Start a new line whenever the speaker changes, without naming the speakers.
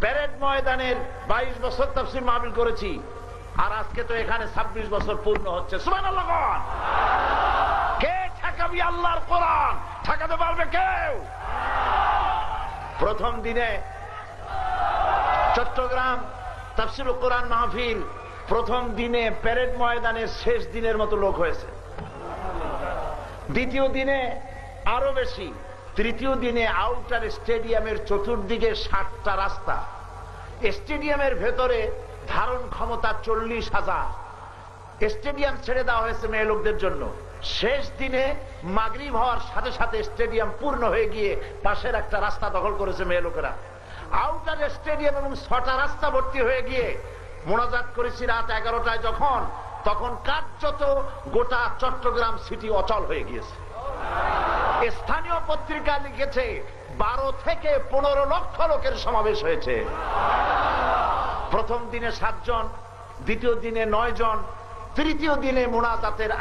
Parade ময়দানের 22 বছর তাফসীর মাহফিল করেছি, আর আজকে তো এখানে 26 বছর পূর্ণ হচ্ছে। সুবহানাল্লাহ। কে ঠেকাবি আল্লাহর কোরআন? ঠেকাতে পারবে কেউ? প্রথম দিনে চট্টগ্রাম তাফসীরুল কোরআন মাহফিল প্রথম দিনে প্যারেড ময়দানের শেষ দিনের মতো লোক হয়েছে। দ্বিতীয় দিনে আরো বেশি। তৃতীয় দিনে আউটার স্টেডিয়ামের চতুর্দিকে 60টা রাস্তা, স্টেডিয়ামের ভেতরে ধারণ ক্ষমতা 40,000। স্টেডিয়াম ছেড়ে দেওয়া হয়েছে মেয়ে লোকদের জন্য। শেষ দিনে মাগরিব হওয়ার সাথে সাথে স্টেডিয়াম পূর্ণ হয়ে গিয়ে পাশের একটা রাস্তা দখল করেছে মেয়ে লোকেরা। আউটার স্টেডিয়াম এবং 6টা রাস্তা ভর্তি হয়ে গিয়ে মোনাজাত করেছি রাত 11টায় যখন, তখন কার্যত গোটা চট্টগ্রাম সিটি অচল হয়ে গিয়েছে। স্থানীয় পত্রিকা লিখেছে 12 থেকে 15 লক্ষ লোকের সমাবেশ হয়েছে। প্রথম দিনে 7 জন, দ্বিতীয় দিনে 9 জন, তৃতীয় দিনে মোনাজাতের